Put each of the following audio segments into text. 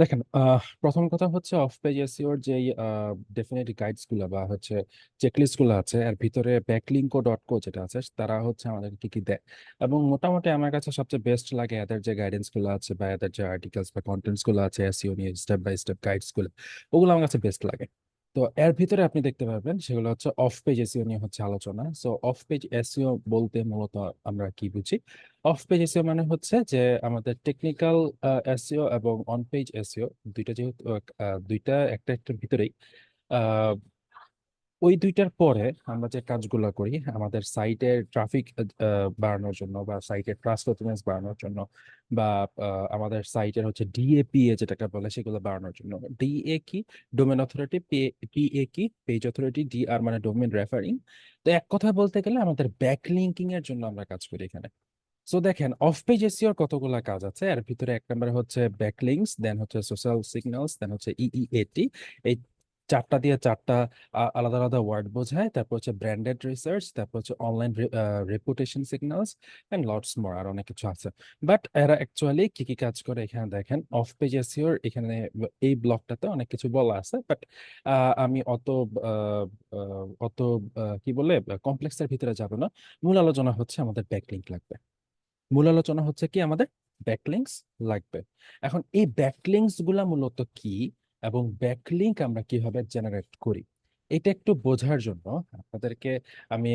দেখেন, প্রথম কথা হচ্ছে অফ পেজ এসইওর যে ডেফিনেট গাইডস গুলো বা হচ্ছে চেকলিস্ট গুলো আছে, এর ভিতরে ব্যাকলিঙ্কো ডট কো যেটা আছে তারা হচ্ছে আমাদের কি কি দেয়। এবং মোটামুটি আমার কাছে সবচেয়ে বেস্ট লাগে এদের যে গাইডেন্স গুলো আছে বা এদের যে আর্টিকেলস বা কন্টেন্টস গুলো আছে এসইও নিয়ে স্টেপ বাই স্টেপ গাইডস গুলো, ওগুলো আমার কাছে বেস্ট লাগে। তো এর ভিতরে আপনি দেখতে পারবেন সেগুলো হচ্ছে অফ পেজ এসইও নিয়ে হচ্ছে আলোচনা। সো অফ পেজ এসইও বলতে মূলত আমরা কি বুঝি? অফ পেজ এসইও মানে হচ্ছে যে আমাদের টেকনিক্যাল এসইও এবং অন পেজ এসইও দুইটা, যেহেতু দুইটা একটা একটার ভিতরেই, আহ, ওই দুইটার পরে আমরা যে কাজগুলো করি আমাদের সাইটের ট্রাফিক বাড়ানোর জন্য বা সাইটের ট্রাস্টওয়ার্থিনেস বাড়ানোর জন্য, বা আমাদের সাইটের হচ্ছে ডিএপিএ যেটাকে বলে সেগুলো বাড়ানোর জন্য। ডিএ কি? Domain authority. পিএ কি? Page authority. ডিআর মানে ডোমেন রেফারিং। তো এক কথা বলতে গেলে আমাদের ব্যাকলিঙ্কিং এর জন্য আমরা কাজ করি এখানে। সো দেখেন, অফ পেজ এসইওর কতগুলা কাজ আছে। এর ভিতরে এক নম্বরে হচ্ছে ব্যাকলিংকস, দেন হচ্ছে সোশ্যাল সিগন্যালস, দেন হচ্ছে ইইএটি। এই চারটা দিয়ে চারটা আলাদা আলাদা ওয়ার্ড বোঝায়। তারপর হচ্ছে ব্র্যান্ডেড রিসার্চ, তারপর হচ্ছে online reputation signals, and lots more, আর অনেক কিছু আছে। বাট এরা অ্যাকচুয়ালি কি কি কাজ করে এখানে দেখেন। অফ পেজ এসইওর এখানে এই ব্লকটাতে অনেক কিছু বলা আছে, বাট আমি আহ, অত কি বলে কমপ্লেক্সের ভিতরে যাব না। মূল আলোচনা হচ্ছে আমাদের ব্যাকলিংক লাগবে। মূল আলোচনা হচ্ছে কি আমাদের ব্যাকলিংকস লাগবে। এখন এই ব্যাকলিংকস গুলা মূলত কি এবং ব্যাকলিংক আমরা কিভাবে জেনারেট করি, এটা একটু বোঝার জন্য আপনাদেরকে আমি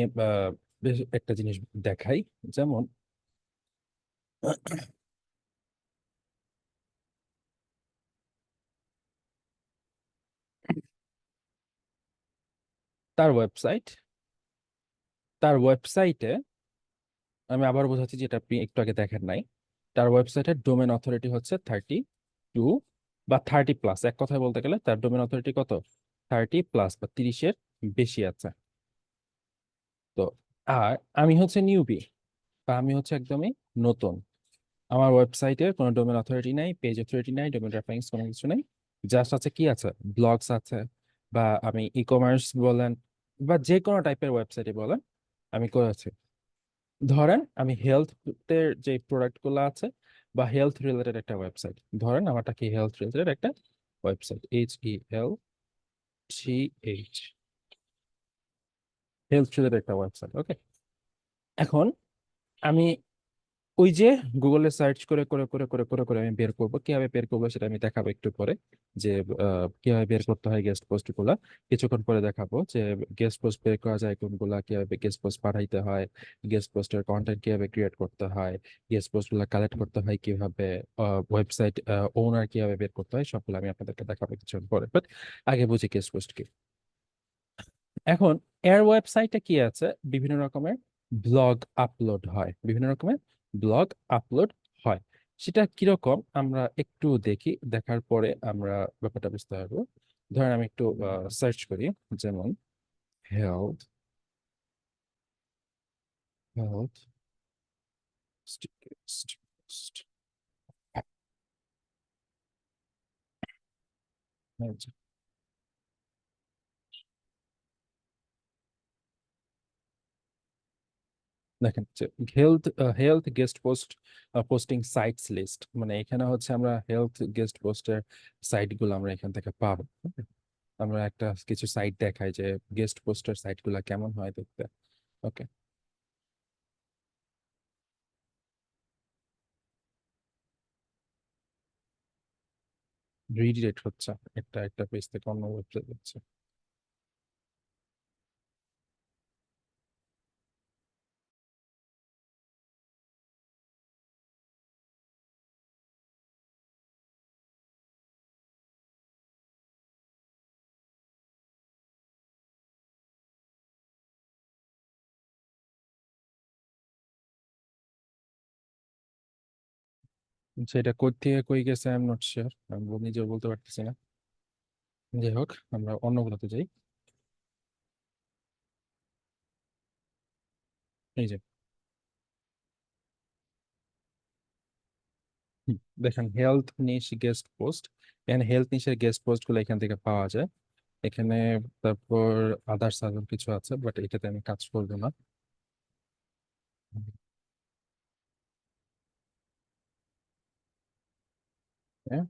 বেশ একটা জিনিস দেখাই। যেমন তার ওয়েবসাইট, তার ওয়েবসাইটে আমি আবার বোঝাচ্ছি যেটা আপনি একটু আগে দেখেন নাই। তার ওয়েবসাইটের ডোমেন অথরিটি হচ্ছে 32 বা 30+। এক কথায় বলতে গেলে তার ডোমেন অথরিটি কত? 30+, বা 30-এর বেশি আছে। তো আর আমি হচ্ছে নিউবি, বা আমি হচ্ছে একদমই নতুন। আমার ওয়েবসাইটে কোনো ডোমেন অথরিটি নাই, পেজ অথরিটি নাই, ডোমেন রেফারেন্স কোনো কিছু নেই। জাস্ট আছে কি আছে? ব্লগস আছে, বা আমি ই কমার্স বলেন বা যে কোনো টাইপের ওয়েবসাইটে বলেন আমি করেছি। ধরেন আমি হেলথ এর যে প্রোডাক্ট গুলো আছে বা হেলথ রিলেটেড একটা ওয়েবসাইট, ধরেন আমারটা কি হেলথ রিলেটেড একটা ওয়েবসাইট, HELTH, হেলথ রিলেটেড একটা ওয়েবসাইট। ওকে, এখন আমি ওই যে গুগলে সার্চ করে করে করে করে করে করে আমি বের করবো, কিভাবে বের করবো সেটা আমি দেখাবো একটু পরে। যে কিভাবে বের করতে হয় গেস্ট পোস্ট গুলা কিছুক্ষণ পরে দেখাবো। যে গেস্ট পোস্ট বের করা যায় কোনগুলা, কিভাবে গেস্ট পোস্ট পাঠাইতে হয়, গেস্ট পোস্টের কন্টেন্ট কিভাবে ক্রিয়েট করতে হয়, গেস্ট পোস্ট গুলা কালেক্ট করতে হয় কিভাবে, ওয়েবসাইট ওনার কিভাবে বের করতে হয়, সবগুলো আমি আপনাদেরকে দেখাবো কিছুক্ষণ পরে। বাট আগে বুঝি গেস্ট পোস্ট কি। এখন এর ওয়েবসাইটে কি আছে? বিভিন্ন রকমের ব্লগ আপলোড হয়, বিভিন্ন রকমের ব্লগ আপলোড হয়। সেটা কিরকম আমরা একটু দেখি, দেখার পরে আমরা ব্যাপারটা বুঝতে পারবো। ধরেন আমি একটু সার্চ করি, যেমন হেলথ, হেলথ দেখেন যে health, health guest post posting sites list, মানে এখানে হচ্ছে আমরা হেলথ গেস্ট পোস্টের সাইট গুলো আমরা এখান থেকে পাবো। আমরা একটা কিছু সাইট দেখাই যে গেস্ট পোস্টার সাইট গুলা কেমন হয় দেখতে। ওকে, রিডিরেক্ট হচ্ছে একটা একটা পেজ থেকে অন্য ওয়েবসাইট হচ্ছে। সেটা কই থেকে কই গেছে আই এম নট শিওর, আমি নিজেও বলতে পারতেছি না। যাই হোক, আমরা অন্যগুলোতে যাই। এই যে হুম, দেখেন হেলথ নিশ গেস্ট পোস্ট, এখানে হেলথ নিশের গেস্ট পোস্ট গুলো এখান থেকে পাওয়া যায় এখানে। তারপর আদার্স আদার কিছু আছে, বাট এটাতে আমি কাজ করবো না। হ্যাঁ,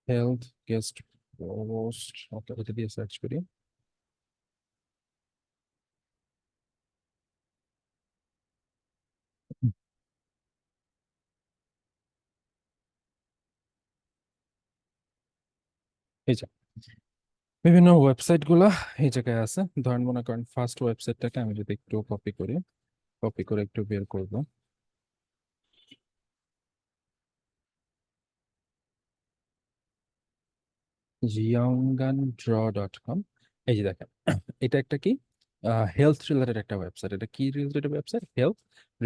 হেলথ গেস্ট পোস্ট, ওকে, এটা দিয়ে সার্চ করি। এই যে বিভিন্ন ওয়েবসাইট গুলা এই জায়গায় আছে। ধরেন মনে করেন ফার্স্ট ওয়েবসাইটটাকে আমি যদি একটু কপি করি, কপি করে একটু বের করব। jianganddraw.com। এই যে দেখেন, এটা একটা কি হেলথ রিলেটেড একটা ওয়েবসাইট। এটা কি রিলেটেড ওয়েবসাইট? হেলথ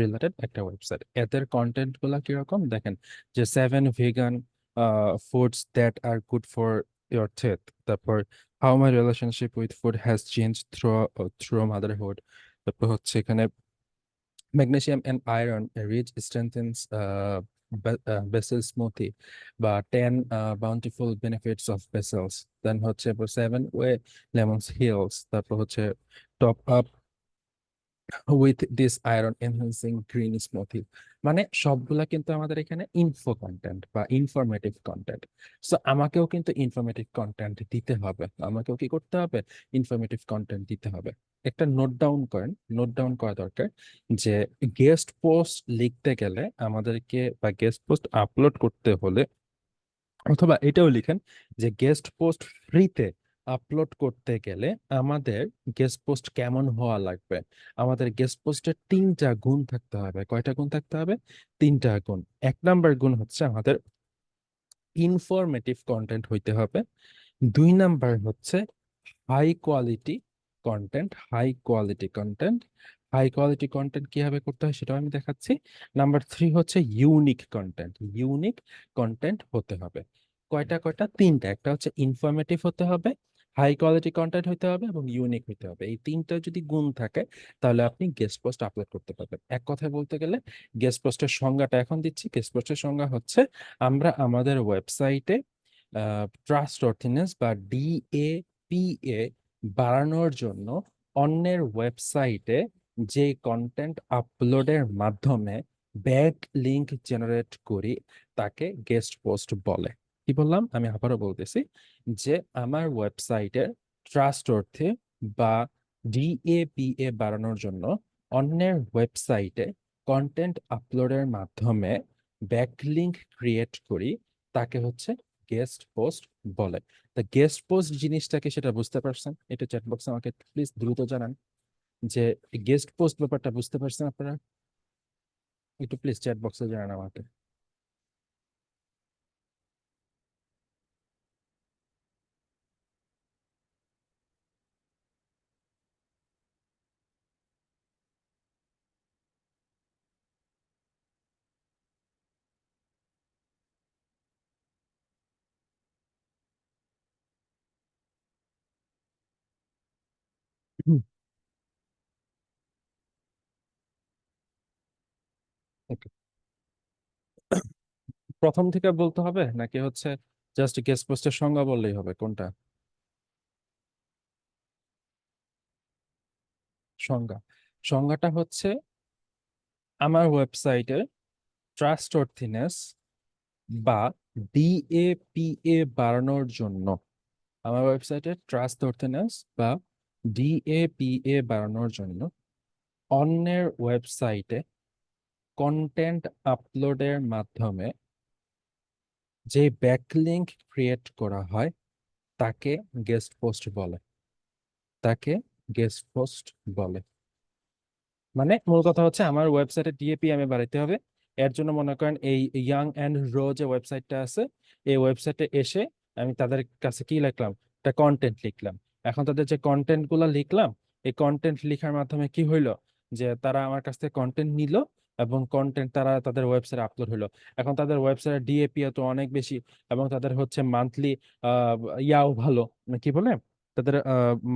রিলেটেড একটা ওয়েবসাইট। এদের কন্টেন্ট গুলা কিরকম দেখেন, যে 7 vegan foods that are good for your health, তারপর how my relationship with food has change through through motherhood, তারপর হচ্ছে এখানে magnesium and iron rich strengthens vessel smoothie বা 10 bountiful benefits of vessels, দেন হচ্ছে 7 way lemons heals, তারপর হচ্ছে top up with this iron enhancing green smoothie. মানে সবগুলা কিন্তু আমাদের এখানে ইনফো কন্টেন্ট বা ইনফরমেটিভ কন্টেন্ট। সো আমাকেও কিন্তু ইনফরমেটিভ কন্টেন্ট দিতে হবে, আমাকেও কি করতে হবে? ইনফরমেটিভ কন্টেন্ট দিতে হবে। একটা নোট ডাউন করেন, নোট ডাউন করা দরকার যে গেস্ট পোস্ট লিখতে গেলে আমাদেরকে, বা গেস্ট পোস্ট আপলোড করতে হলে, অথবা এটাও লিখেন যে গেস্ট পোস্ট ফ্রিতে আপলোড করতে গেলে আমাদের গেস্ট পোস্ট কেমন হওয়া লাগবে। আমাদের গেস্ট পোস্টের 3টা গুণ থাকতে হবে। কয়টা গুণ থাকতে হবে? 3টা গুণ। 1 নাম্বার গুণ হচ্ছে আমাদের ইনফরমেটিভ কন্টেন্ট হইতে হবে। 2 নাম্বার হচ্ছে high quality content. High quality content, high quality content কিভাবে করতে হয় সেটাও আমি দেখাচ্ছি। নাম্বার 3 হচ্ছে ইউনিক কন্টেন্ট। ইউনিক কন্টেন্ট হতে হবে। কয়টা কয়টা? 3টা। একটা হচ্ছে ইনফরমেটিভ হতে হবে, হাই কোয়ালিটি কন্টেন্ট হতে হবে, এবং ইউনিক হতে হবে। এই 3টা যদি গুণ থাকে তাহলে আপনি গেস্ট পোস্ট আপলোড করতে পারবেন। এক কথায় বলতে গেলে গেস্ট পোস্টের সংজ্ঞাটা এখন দিচ্ছি। গেস্ট পোস্টের সংজ্ঞা হচ্ছে আমরা আমাদের ওয়েবসাইটে ট্রাস্ট অর্থিনেস বা DAPA বাড়ানোর জন্য অন্যের ওয়েবসাইটে যে কন্টেন্ট আপলোডের মাধ্যমে ব্যাক লিংক জেনারেট করি তাকে গেস্ট পোস্ট বলে। কি বললাম? আমি আবারও বলতেছি যে আমার ওয়েবসাইটের ট্রাস্ট অর্থে বা DAPA বাড়ানোর জন্য অন্যের ওয়েবসাইটে কন্টেন্ট আপলোডের মাধ্যমে ব্যাকলিংক ক্রিয়েট করি তাকে হচ্ছে গেস্ট পোস্ট বলে। তা গেস্ট পোস্ট জিনিসটাকে সেটা বুঝতে পারছেন? এটা চ্যাট বক্সে আমাকে প্লিজ দ্রুত জানান যে গেস্ট পোস্ট ব্যাপারটা বুঝতে পারছেন আপনারা? একটু প্লিজ চ্যাট বক্সে জানান আমাকে। হুম, okay। প্রথম থেকে বলতে হবে নাকি হচ্ছে জাস্ট গেস্ট পোস্টের সংজ্ঞা বললেই হবে? কোনটা? সংজ্ঞা। সংজ্ঞাটা হচ্ছে আমার ওয়েবসাইটে ট্রাস্ট অর্থিনেস বা DAPA বাড়ানোর জন্য, আমার ওয়েবসাইটে ট্রাস্ট অর্থিনেস বা DAPA বাড়ানোর জন্য অন্যের ওয়েবসাইটে কন্টেন্ট আপলোডের মাধ্যমে যে ব্যাকলিংক ক্রিয়েট করা হয় তাকে গেস্ট পোস্ট বলে। তাকে গেস্ট পোস্ট বলে। মানে মূল কথা হচ্ছে আমার ওয়েবসাইটে DAP আমি বাড়াইতে হবে। এর জন্য মনে করেন এই ইয়াং অ্যান্ড রো যে ওয়েবসাইটটা আছে, এই ওয়েবসাইটে এসে আমি তাদের কাছে কি লিখলাম? একটা কন্টেন্ট লিখলাম। এখন তাদের যে কন্টেন্ট গুলা লিখলাম, এই কন্টেন্ট লিখার মাধ্যমে কি হইলো, যে তারা আমার কাছ থেকে কন্টেন্ট নিল এবং কন্টেন্ট তারা তাদের ওয়েবসাইটে আপলোড হলো। এখন তাদের ওয়েবসাইটে DAP তো অনেক বেশি, এবং তাদের হচ্ছে মান্থলি ইয়াও ভালো, মানে কি বলে, তাদের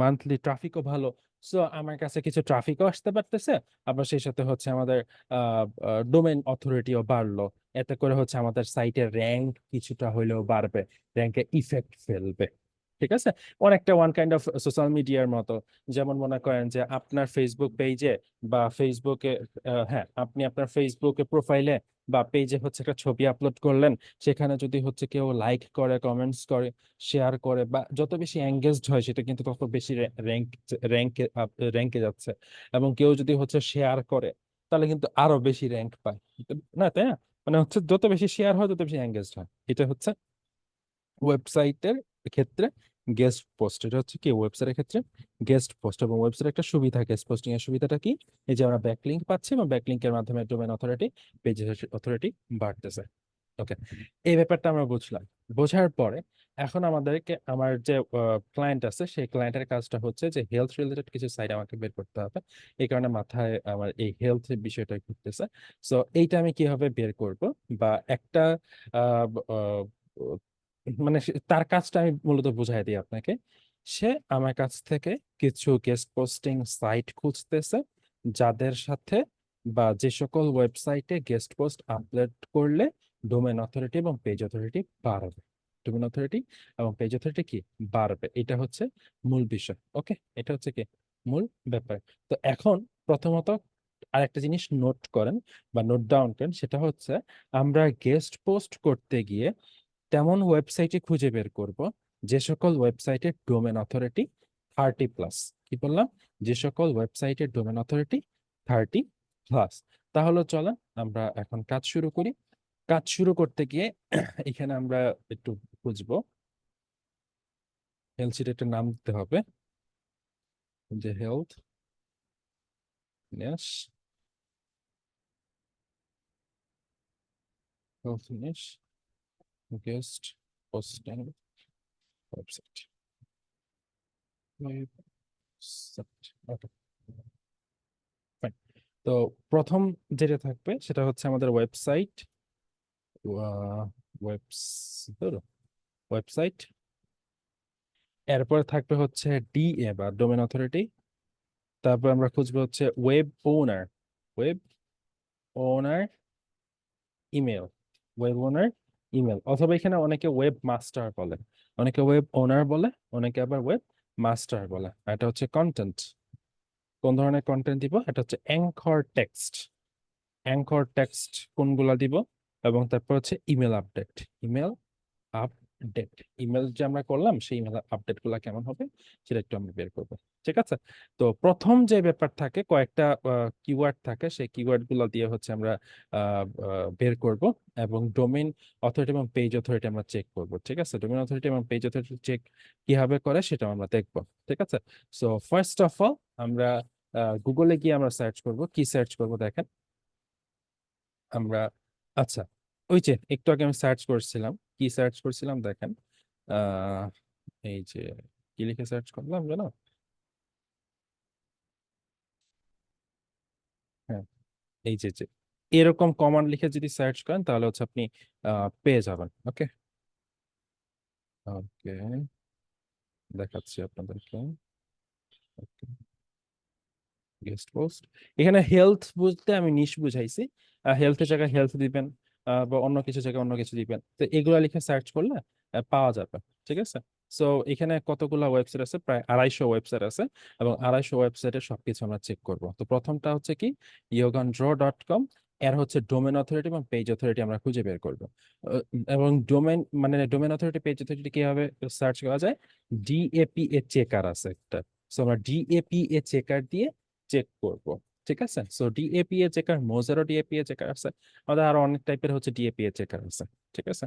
মান্থলি ট্রাফিকও ভালো। সো আমার কাছে কিছু ট্রাফিকও আসতে পারতেছে, আবার সেই সাথে হচ্ছে আমাদের ডোমেইন অথরিটিও বাড়লো। এতে করে হচ্ছে আমাদের সাইটের র্যাঙ্ক কিছুটা হইলেও বাড়বে, র্যাঙ্কে ইফেক্ট ফেলবে। ঠিক আছে, অনেকটা ওয়ান কাইন্ড অফ সোশ্যাল মিডিয়ার মতো। যেমন মনে করেন যে আপনার ফেসবুক পেজে বা ফেসবুকে, হ্যাঁ, আপনি আপনার ফেসবুকে প্রোফাইলে বা পেজে হচ্ছে একটা ছবি আপলোড করলেন, সেখানে যদি হচ্ছে কেউ লাইক করে, কমেন্টস করে, শেয়ার করে, বা যত বেশি এঙ্গেজড হয় সেটা কিন্তু তত বেশি র্যাঙ্ক র্যাঙ্কে র্যাঙ্কে যাচ্ছে। এবং কেউ যদি হচ্ছে শেয়ার করে তাহলে কিন্তু আরো বেশি র্যাঙ্ক পায়, না তাই না? মানে হচ্ছে যত বেশি শেয়ার হয় তত বেশি এঙ্গেজড হয়। এটা হচ্ছে ওয়েবসাইটের ক্ষেত্রে গেস্ট পোস্ট। এটা হচ্ছে কি ওয়েবসাইটের ক্ষেত্রে গেস্ট পোস্ট। এবং ওয়েবসাইটের একটা সুবিধা, গেস্ট পোস্টিং এর সুবিধাটা কি, এই যে আমরা ব্যাকলিংক পাচ্ছি এবং ব্যাকলিংকের মাধ্যমে ডোমেন অথরিটি, পেজ অথরিটি বাড়তেছে। ওকে, এই ব্যাপারটা আমরা বুঝলাম। বোঝার পরে এখন আমাদেরকে আমার যে ক্লায়েন্ট আছে সেই ক্লায়েন্টের কাজটা হচ্ছে যে হেলথ রিলেটেড কিছু সাইট আমাকে বের করতে হবে। এই কারণে মাথায় আমার এই হেলথ বিষয়টা ঘুরতেছে। সো এইটা আমি কিভাবে বের করব, বা একটা আহ, আহ, মানে তার কাজটা আমি মূলত বুঝাই দিই আপনাকে। সে আমার কাছ থেকে কিছু গেস্ট পোস্টিং সাইট খুঁজতেছে, যাদের সাথে বা যে সকল ওয়েবসাইটে গেস্ট পোস্ট আপলোড করলে ডোমেন অথরিটি এবং পেজ অথরিটি বাড়বে। ডোমেন অথরিটি এবং পেজ অথরিটি কি বাড়বে, এটা হচ্ছে মূল বিষয়। ওকে, এটা হচ্ছে কি মূল ব্যাপার। তো এখন প্রথমত আরেকটা জিনিস নোট করেন বা নোট ডাউন করেন, সেটা হচ্ছে আমরা গেস্ট পোস্ট করতে গিয়ে তেমন ওয়েবসাইটে খুঁজে বের করব যে সকল ওয়েবসাইটের ডোমেন অথরিটি 30+। কি বললাম? যে সকল ওয়েবসাইটের ডোমেন অথরিটি 30+। তাহলে চলেন আমরা এখন কাজ শুরু করি। কাজ শুরু করতে গিয়ে এখানে আমরা একটু খুঁজবো, হেলথ সিটির একটা নাম দিতে হবে, যে healthness, healthness guest posting website. Okay, fine. তো প্রথম যেটা থাকবে সেটা হচ্ছে আমাদের ওয়েবসাইট, ওয়েবসাইট। এরপরে থাকবে হচ্ছে ডিএ বা ডোমেন অথরিটি। তারপর আমরা খুঁজবো হচ্ছে ওয়েব ওনার, ওয়েব ওনার ইমেল, ওয়েব ওনার ইমেল, অথবা এখানে অনেকে ওয়েব মাস্টার বলে, অনেকে ওয়েব ওনার বলে, অনেকে আবার ওয়েব মাস্টার বলে। আর এটা হচ্ছে কন্টেন্ট। কোন ধরনের কন্টেন্ট দিব? এটা হচ্ছে অ্যাঙ্কর টেক্সট। অ্যাঙ্কর টেক্সট কোনগুলা দিব? এবং তারপর হচ্ছে email update, email update. Email যে আমরা করলাম সেই ইমেল আপডেট গুলা কেমন হবে সেটা একটু আমরা বের করবো। ঠিক আছে, তো প্রথম যে ব্যাপার থাকে, কয়েকটা কিওয়ার্ড থাকে, সেই কিওয়ার্ড গুলো দিয়ে হচ্ছে আমরা বের করব। এবং ডোমেইন অথরিটি এবং পেজ অথরিটি আমরা চেক করব। ঠিক আছে, ডোমেইন অথরিটি এবং পেজ অথরিটি চেক কিভাবে করে সেটা আমরা দেখবো। ঠিক আছে, সো ফার্স্ট অফ অল আমরা গুগলে গিয়ে আমরা সার্চ করব। কি সার্চ করব দেখেন আমরা, আচ্ছা, ওই যে একটু আগে আমি সার্চ করছিলাম, কি সার্চ করছিলাম দেখেন, আহ এই যে কি লিখে সার্চ করলাম জানো? হ্যাঁ, এই যে এরকম কমান্ড লিখে যদি সার্চ করেন তাহলে হচ্ছে আপনি পেয়ে যাবেন। ওকে, ওকে, দেখাচ্ছি আপনাদেরকে। গেস্ট পোস্ট, এখানে হেলথ বুঝতে আমি নিশ বুঝাইছি, হেলথের জায়গায় হেলথ দিবেন, বা অন্য কিছু জায়গায় অন্য কিছু দিবেন। তো এগুলা লিখে সার্চ করলে পাওয়া যাবে। ঠিক আছে, সো এখানে কতগুলা ওয়েবসাইট আছে, প্রায় 250 ওয়েবসাইট আছে, এবং 250 ওয়েবসাইটে সবকিছু আমরা চেক করব। তো প্রথমটা হচ্ছে কি yogandraw.com। এর হচ্ছে ডোমেন অথরিটি এবং পেজ অথরিটি আমরা খুঁজে বের করব। এবং ডোমেন মানে ডোমেন অথরিটি, পেজ অথরিটি কিভাবে সার্চ করা যায়? ডিএপিএ চেকার আছে একটা, সো আমরা ডিএপিএ চেকার দিয়ে চেক করব। ঠিক আছে, সো ডিএপিএ চেকার, মোজারো ডিএপিএ চেকার আছে, আমাদের আরো অনেক টাইপের হচ্ছে ডিএপিএ চেকার আছে। ঠিক আছে,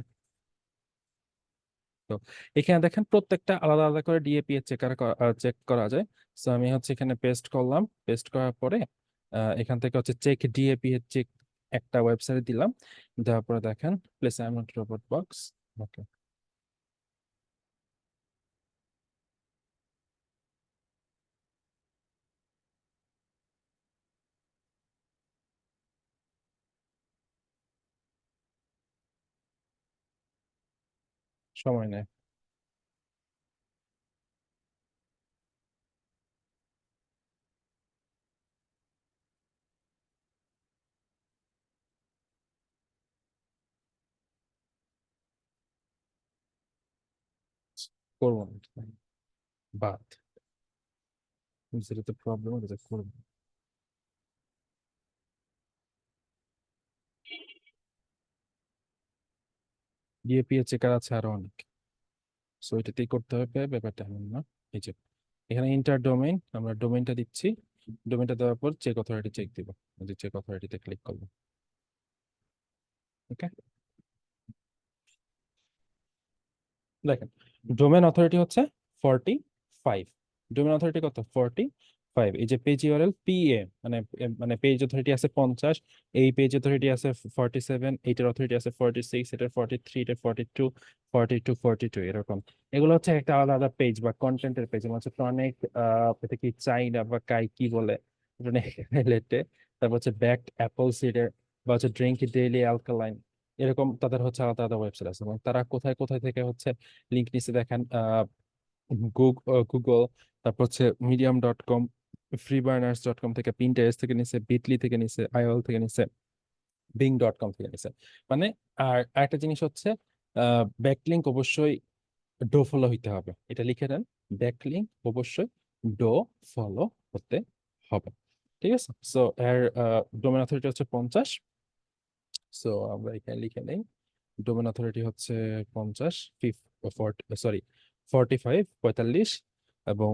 তো এখানে দেখেন প্রত্যেকটা আলাদা আলাদা করে ডিএপিএ চেকার চেক করা যায়। সো আমি হচ্ছে এখানে পেস্ট করলাম, পেস্ট করার পরে এখান থেকে হচ্ছে চেক ডিএপিএ চেক একটা ওয়েবসাইট দিলাম, দেওয়ার পরে দেখেন প্লেস অ্যামাউন্ট রোবট বক্স। ওকে, সময় নেই। করবো না বাদ, যেটা তো প্রবলেম এটা করবো। ডিএপিএ চেকার আছে আরো অনেক, সো এটাতেই করতে হবে, ব্যাপারটা এমন না। এই যে এখানে ইন্টার ডোমেইন, আমরা ডোমেইনটা দিচ্ছি, ডোমেইনটা দেওয়ার পর চেক অথরিটি চেক দিব, এই যে চেক অথরিটিতে ক্লিক করবো। ওকে, দেখেন ডোমেন অথরিটি হচ্ছে 45, ডোমেন অথরিটি কত 45। এই যে পেজ ইউআরএল পিএ মানে মানে পেজ অথরিটি আছে 50, এই পেজ অথরিটি আছে 47, এইটার অথরিটি আছে 46, এটার 43, এটার 42, 42 এরকম। এগুলো হচ্ছে একটা আলাদা আলাদা পেজ বা কন্টেন্টের পেজ, যেমন হচ্ছে টনিক, এটা কি চাইনা বা কাই কি বলে রিলেটে, তারপর হচ্ছে ব্যাকড অ্যাপল সিডার, বা হচ্ছে ড্রিঙ্ক ডেইলি অ্যালকালাইন, এরকম তাদের হচ্ছে আলাদা আলাদা ওয়েবসাইট আছে, এবং তারা কোথায় কোথায় থেকে হচ্ছে লিঙ্ক নিচে দেখেন, গুগল, তারপর হচ্ছে medium.com, freeburners.com থেকে, পিন্টারেস্ট থেকে নিচে, বিটলি থেকে নিচে, আইওএল থেকে নিচে, বিং.com থেকে নিচে। মানে আর আরেকটা জিনিস হচ্ছে ব্যাকলিঙ্ক অবশ্যই ডো ফলো হইতে হবে, এটা লিখে নেন, ব্যাকলিঙ্ক অবশ্যই ডো ফলো হতে হবে। ঠিক আছে, সো এর ডোমেন অথরিটি হচ্ছে 50, সো আমরা এখানে লিখে নেই ডোমেন অথরিটি হচ্ছে 50, সরি 45, 45, এবং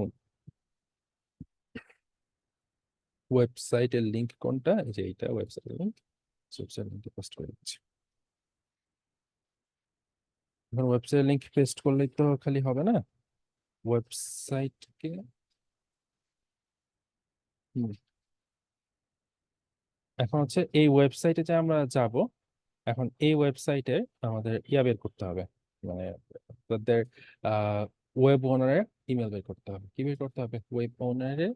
ওয়েবসাইটের লিংক কোনটা, এই যে এইটা ওয়েবসাইটের লিংক, ওয়েবসাইট লিংক পোস্ট করে দিচ্ছি। এখন ওয়েবসাইট লিংক পেস্ট করলেই তো খালি হবে না, ওয়েবসাইটকে, এখন হচ্ছে এই ওয়েবসাইটে যে আমরা যাব, এখন এই ওয়েবসাইটে আমাদের ইয়া বের করতে হবে, মানে তাদের ওয়েব ওনারের ইমেল বের করতে হবে। কি বের করতে হবে? ওয়েব ওনারের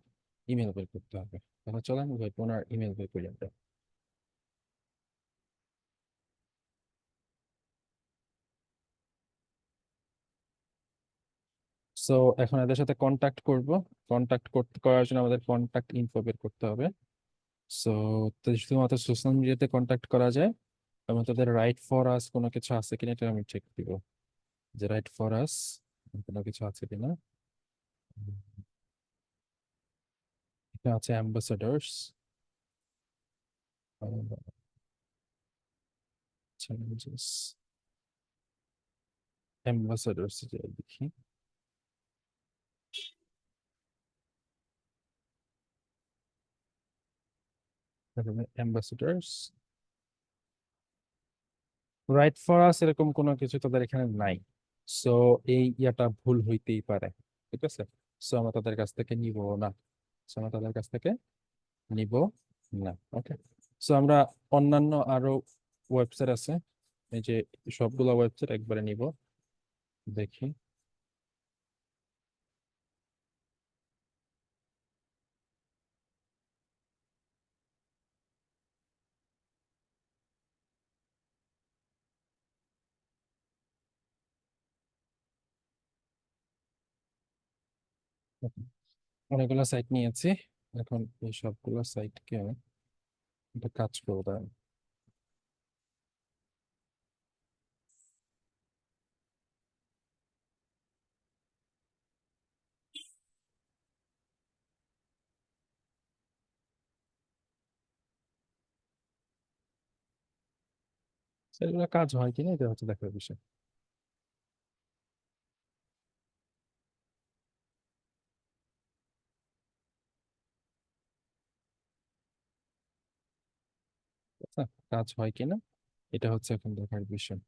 ইমেল বের করতে হবে। তাহলে চলেন ওয়েব ওনার ইমেল বের করি আমরা। সো এখন এদের সাথে কন্ট্যাক্ট করব, কন্ট্যাক্ট করতে করার জন্য আমাদের কন্ট্যাক্ট ইনফো বের করতে হবে। সো শুধুমাত্র সোশ্যাল মিডিয়াতে কন্ট্যাক্ট করা যায়, এবং তাদের রাইট ফর আস কোনো কিছু আছে কিনা এটা আমি চেক দিব, যে রাইট ফর আস কোনো কিছু আছে কিনা। এটা আছে অ্যাম্বাসাডার্স, চ্যালেঞ্জেস, অ্যাম্বাসাডার্স দেখি, অ্যাম্বাসাডার্স রাইট ফর আস এরকম কোনো কিছু তাদের এখানে নাই। সো এই ইয়াটা ভুল হইতেই পারে, ঠিক আছে। সো আমরা তাদের কাছ থেকে নিব না, সো আমরা তাদের কাছ থেকে নিব না। ওকে, সো আমরা অন্যান্য আরো ওয়েবসাইট আছে, এই যে সবগুলো ওয়েবসাইট একবারে নিব, দেখি। অনেকগুলো সাইট নিয়েছি, এখন এই সবগুলো সাইটকে একটা কাজ করবো, দাঁড়ান। এগুলো কাজ হয় কিনা এটা হচ্ছে দেখার বিষয়। আচ্ছা, কাজ হয় কিনা এটা হচ্ছে এখন দেখার বিষয়।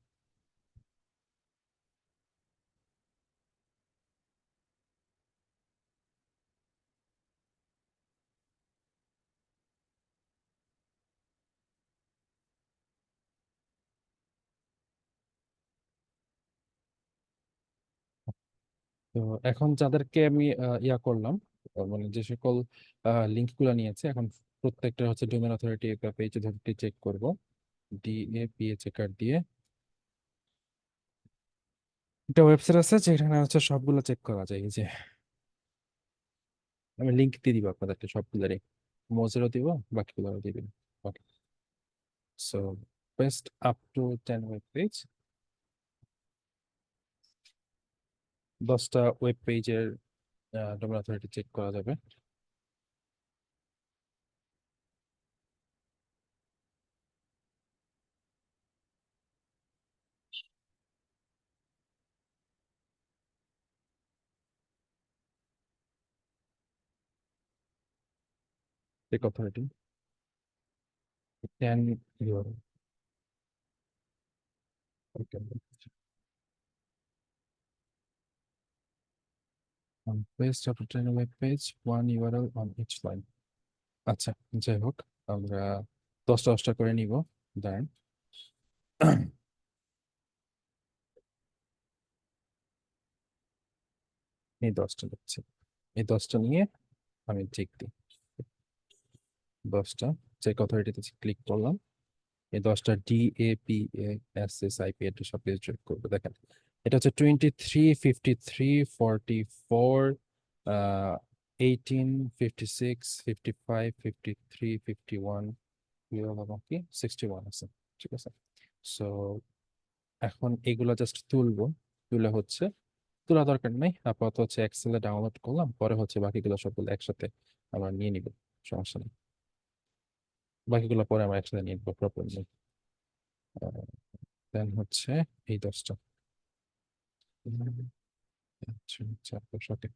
তো এখন যাদেরকে আমি ইয়া করলাম, মানে যে সকল লিঙ্ক গুলো নিয়েছে, এখন প্রত্যেকটা হচ্ছে ডোমেন অথরিটি বা পেজ অথরিটি চেক করব, ডিএপিএ চেকার দিয়ে। একটা ওয়েবসাইট আছে যেখানে হচ্ছে সবগুলো চেক করা যায়, এই যে আমি লিঙ্ক দিয়ে দিব আপনাদেরকে সবগুলোরই, মোজেরও দিব, বাকিগুলো দিয়ে দিব। Okay, so best up to 10 web page. 10টা ওয়েব পেজের ডোমেইন অথরিটি চেক করা যাবে। চেক অথরিটি 10 ইউরো। Okay, page of train web page 1 URL on each line. আচ্ছা, যাই হোক, আমরা 10টা করে নিব। দাঁড়ান। এই 10টা নিচ্ছি। এই 10টা নিয়ে আমি চেক দিই। 10টা চেক অথরিটিতে ক্লিক করলাম। এই 10টা DAPASSIP এটা সব কিছু চেক করবো। দেখেন, এটা হচ্ছে 23, 53, 44, 18, 56, 55, 53, 51, এবং কি 61 আছে। ঠিক আছে, সো এখন এগুলো জাস্ট তুলবো। তুলে হচ্ছে তোলা দরকার নেই আপাতত, হচ্ছে এক্সেলে ডাউনলোড করলাম, পরে হচ্ছে বাকিগুলো সবগুলো একসাথে আমরা নিয়ে নিব। সমস্যা নেই, বাকিগুলো পরে আমরা একসাথে নিয়ে নিবো প্রপারলি। দেন হচ্ছে এই 10টা। আচ্ছা আচ্ছা, ওকে।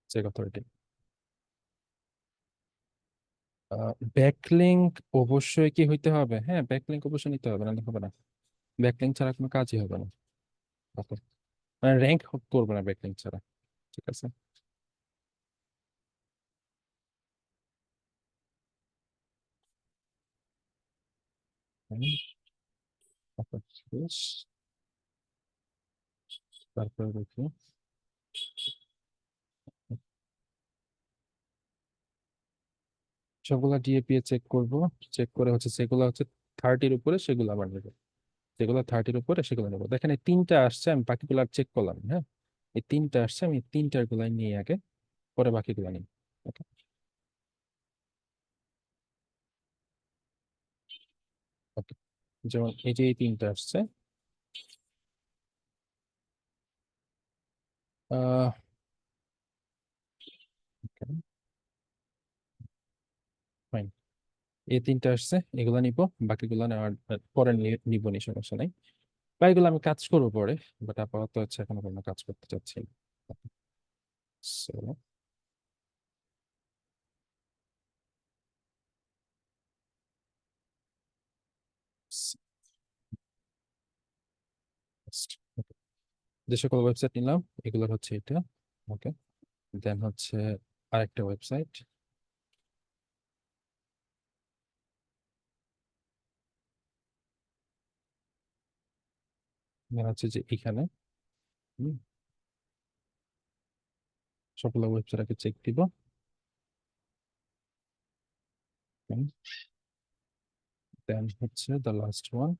চেক অথরিটি ব্যাকলিংক অবশ্যই কি হইতে হবে? হ্যাঁ, ব্যাকলিংক অবশ্যই নিতে হবে, না হবে না। ব্যাকলিংক ছাড়া কোনো কাজই হবে না। Okay. মানে র্যাঙ্ক করবে না ব্যাকলিংক ছাড়া। ঠিক আছে। হুম, তারপর শেষ। তারপরে দেখি সবগুলা ডিএপিএ চেক করব। চেক করে হচ্ছে যেগুলো হচ্ছে 30-র উপরে সেগুলো আবার নেবো। যেগুলো 30-র উপরে সেগুলো নেবো। দেখেন এই 3টা আসছে, আমি বাকিগুলো চেক করলাম। হ্যাঁ, এই 3টা আসছে, আমি 3টার গুলাই নিয়ে আগে, পরে বাকিগুলো নিই। ওকে, ওকে। যেমন এই যে এই 3টা আসছে। আহ ফাইন, এই 3টা আসছে, এগুলা নিবো। বাকিগুলো নেওয়ার পরে নিবো নি, সমস্যা নাই। বাকিগুলো আমি কাজ করবো পরে, বাট আপাতত হচ্ছে এখনো কোনো কাজ করতে চাচ্ছি না। So, okay. যে সকল ওয়েবসাইট নিলাম এগুলোর হচ্ছে এটা। ওকে, দেন হচ্ছে আরেকটা ওয়েবসাইট। দেন হচ্ছে যে এখানে হুম, সবগুলো ওয়েবসাইট আগে চেক দিব। দেন হচ্ছে দ্য লাস্ট ওয়ান।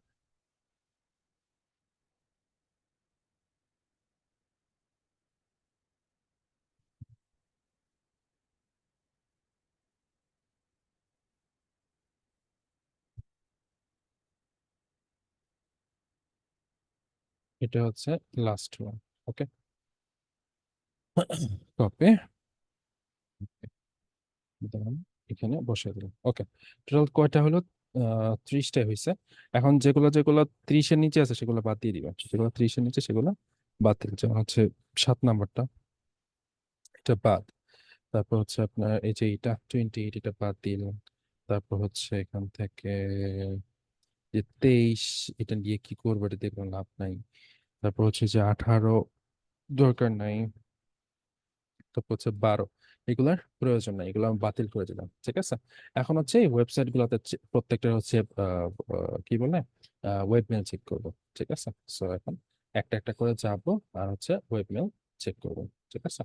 এটা হচ্ছে লাস্ট ওয়ান। ওকে, কপি, দেন এখানে বসিয়ে দিলাম। ওকে, টোটাল কয়টা হলো? 30টা হয়েছে। এখন যেগুলো যেগুলো 30-এর নিচে আছে সেগুলো বাদ দিয়ে দিবেন। যেগুলো 30-এর নিচে সেগুলো বাদ দিন। যেমন হচ্ছে 7 নাম্বারটা, এটা বাদ। তারপর হচ্ছে আপনার এই যে এটা 28, এটা বাদ দিলাম। তারপর হচ্ছে এখান থেকে যে 23, এটা দিয়ে কি করবো? এটা দিয়ে কোনো লাভ নাই। তারপর হচ্ছে যে 18 দরকার নাই। তারপর হচ্ছে 12, এগুলার প্রয়োজন নাই, এগুলো আমি বাতিল করে দিলাম। ঠিক আছে, এখন হচ্ছে এই ওয়েবসাইট গুলোতে প্রত্যেকটা হচ্ছে কি বলে ওয়েব মেল চেক করবো। ঠিক আছে, সো এখন একটা একটা করে যাবো আর হচ্ছে ওয়েব মেল চেক করবো। ঠিক আছে,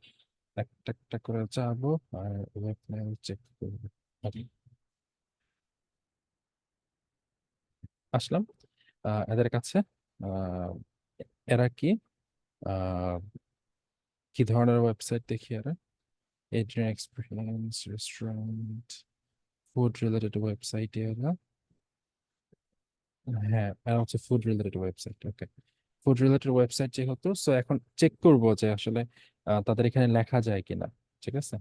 একটা একটা করে যাবো আর ওয়েব মেল চেক করবো। Okay, আসলাম এদের কাছে। আহ, এরা কি আহ, কি ধরনের ওয়েবসাইট দেখি এরা? এড্রিন experience, restaurant, food related website এরা। হ্যাঁ, আর হচ্ছে food related website. Okay, food related website যেহেতু, সো এখন চেক করবো যে আসলে তাদের এখানে লেখা যায় কিনা। ঠিক আছে,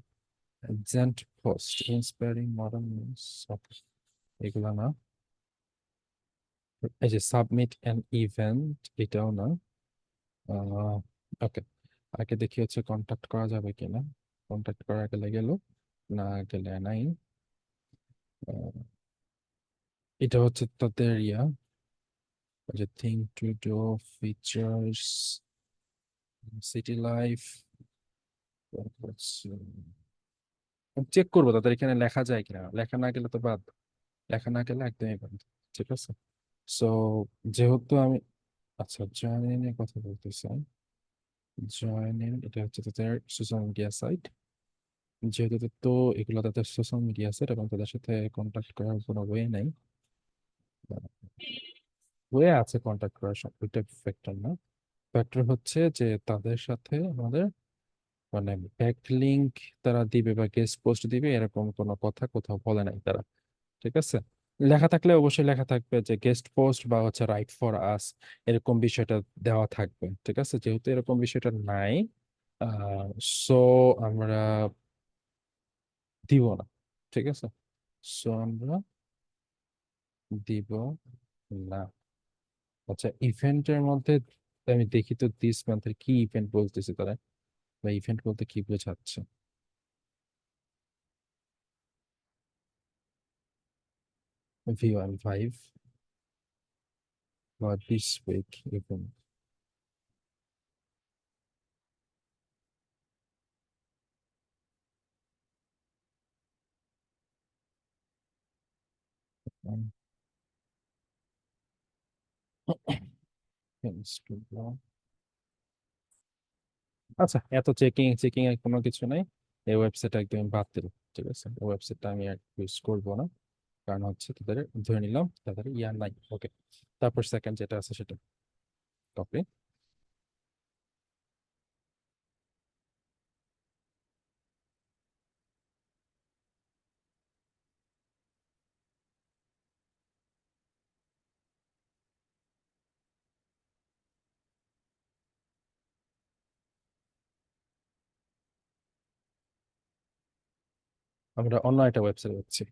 gent post inspiring modern news, এগুলা না। এই যে সাবমিট অ্যান ইভেন্ট, এটাও না। ওকে, আগে দেখি হচ্ছে কন্ট্যাক্ট করা যাবে কিনা। কন্ট্যাক্ট করা গেলে গেল, না গেলে নাই। আহ, এটা হচ্ছে তাদের যে thing to do, features, city life. Check করবো তাদের এখানে লেখা যায় কিনা, লেখা না গেলে তো বাদ, লেখা না গেলে একদমই বাদ। ঠিক আছে, সো যেহেতু আমি, আচ্ছা জয়েন এর কথা বলতেছি। জয়েন ইন, এটা হচ্ছে তাদের সোশ্যাল মিডিয়া সাইট। যেহেতু তো এগুলো তাদের সোশ্যাল মিডিয়া সাইট এবং তাদের সাথে কন্ট্যাক্ট করার কোনো ওয়ে নাই। ওয়ে আছে কন্ট্যাক্ট করার, সব ওইটা ফ্যাক্টর না। ফ্যাক্টর হচ্ছে যে তাদের সাথে আমাদের মানে ব্যাক লিঙ্ক তারা দিবে বা গেস্ট পোস্ট দিবে, এরকম কোনো কথা কোথাও বলে নাই তারা। ঠিক আছে, লেখা থাকলে অবশ্যই লেখা থাকবে যে গেস্ট পোস্ট বা হচ্ছে রাইট ফর আস, এরকম বিষয়টা দেওয়া থাকবে। ঠিক আছে, যেহেতু এরকম বিষয়টা নাই, সো আমরা দিব না। ঠিক আছে, সো আমরা দিব না। আচ্ছা, ইভেন্টের মধ্যে আমি দেখি তো দিস মান্থের কি ইভেন্ট বলতেছে তারা, বা ইভেন্ট বলতে কি বোঝাচ্ছে। V15 বা দিস উইক ইভেন্ট। আচ্ছা, এত চেকিং চেকিং এর কোনো কিছু নাই, এই ওয়েবসাইট একদম বাতিল। ঠিক আছে, ওয়েবসাইটটা আমি আর ইউজ করবো না, কারণ হচ্ছে তাদের ধরে নিলাম তাদের নাই। ওকে, তারপর সেকেন্ড যেটা আছে সেটা কপি। আমরা অন্য একটা ওয়েবসাইট যাচ্ছি।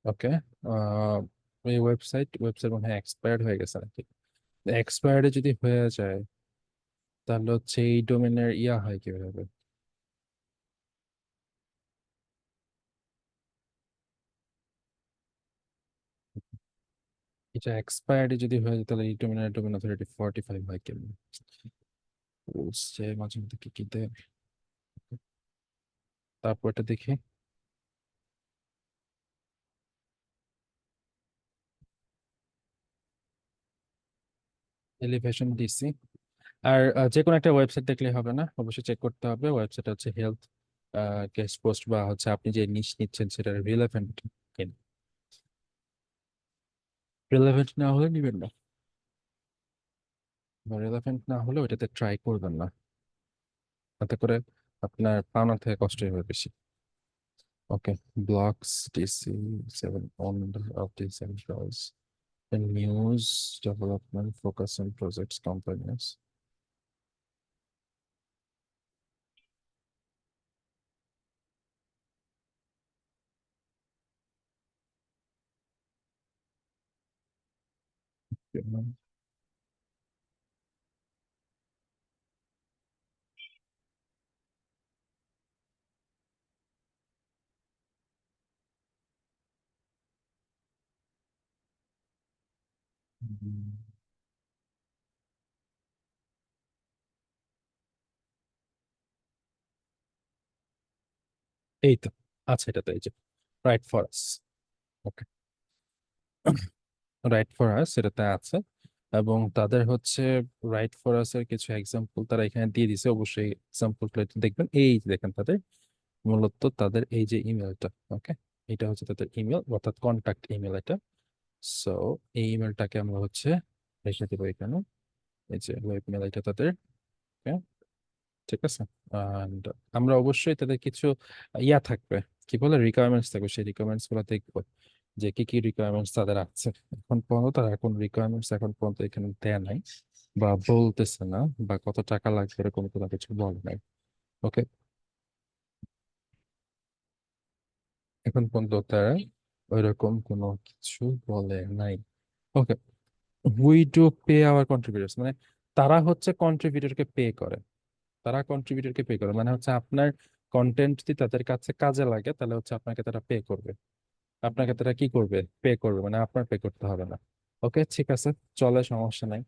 ওকে, এই ওয়েবসাইট মনে হয় এক্সপায়ার্ড হয়ে গেছে নাকি। এক্সপায়ার্ডে যদি হয়ে যায়, তাহলে হচ্ছে এই ডোমেনের হয় কিভাবে। এটা এক্সপায়ার্ডে যদি হয়ে যায়, তাহলে এই ডোমেন অথরিটি 45 হয় কেমন। বলছে মাঝে মধ্যে কি কি দেয়। তারপর এটা দেখি, এলিভেশন ডিসি। আর যে কোনো একটা ওয়েবসাইট দেখলে হবে না, অবশ্যই চেক করতে হবে ওয়েবসাইট হচ্ছে হেলথ গেস্ট পোস্ট বা হচ্ছে আপনি যে নিশ নিচ্ছেন সেটা রিলেভেন্ট কিনা। রিলেভেন্ট না হলে নিবেন না, বা রিলেভেন্ট না হলে ওইটাতে ট্রাই করবেন না, তাতে করে আপনার পাওনা থেকে কষ্টই হবে বেশি। Okay, blogs DC 7 on of this employees, news development focus on projects companies. এই তো, আচ্ছা এটা তো এই যে right for us. Okay, right for us এটাতে আছে, এবং তাদের হচ্ছে রাইট ফর আস এর কিছু এক্সাম্পল তারা এখানে দিয়ে দিছে। অবশ্যই এক্সাম্পল দেখবেন, এই যে দেখেন তাদের মূলত তাদের এই যে ইমেলটা। ওকে, এটা হচ্ছে তাদের ইমেল অর্থাৎ কন্ট্যাক্ট ইমেল এটা। সো এই ইমেলটাকে আমরা হচ্ছে রেখে দেবো এখানে, এই যে ওয়েব মেল এটা তাদের। okay? ঠিক আছে, and আমরা অবশ্যই তাদের কিছু থাকবে, কি বলে রিকোয়ারমেন্টস থাকবে, সেই রিকোয়ারমেন্টস গুলো দেখবো। যে কি কি রিকোয়ারমেন্টস তাদের আছে। এখন পর্যন্ত তারা এখন রিকোয়ারমেন্টস এখন পর্যন্ত এখানে দেয়া নাই বা বলতেছে না, বা কত টাকা লাগবে এরকম কোনো কিছু বলে নাই। ওকে, এখন পর্যন্ত তারা ওইরকম কোনো কিছু বলে নাই। Okay, we do pay our contributors, মানে তারা হচ্ছে কন্ট্রিবিউটরকে পে করে। তারা কন্ট্রিবিউটরকে পে করে মানে হচ্ছে আপনার কন্টেন্ট যদি তাদের কাছে কাজে লাগে তাহলে হচ্ছে আপনাকে তারা পে করবে। আপনাকে তারা কি করবে, পে করবে, মানে আপনার পে করতে হবে না। ওকে ঠিক আছে, চলে, সমস্যা নাই।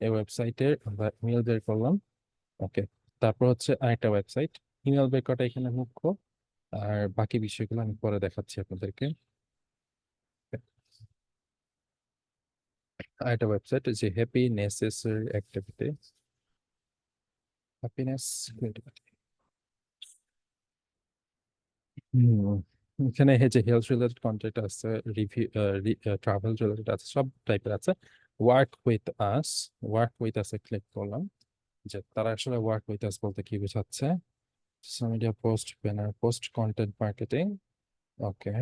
এই ওয়েবসাইটের আমরা ইমেল বের করলাম। ওকে, তারপর হচ্ছে আরেকটা ওয়েবসাইট, ইমেল বের করাটা এখানে মুখ্য, আর বাকি বিষয়গুলো আমি পরে দেখাচ্ছি আপনাদেরকে। আরেকটা ওয়েবসাইট যে হ্যাপি নেসেসারি অ্যাক্টিভিটি, হ্যাপিনেস। হুম, এখানে এই যে হেলথ রিলেটেড কন্টেন্ট আছে, রিভিউ, ট্রাভেল রিলেটেড আছে, সব টাইপের আছে। Work with us, work with আসে ক্লিক করলাম। যে তারা আসলে ওয়ার্ক উইথ আস বলতে কি বোঝাচ্ছে, social media post, banner post, content marketing. Okay,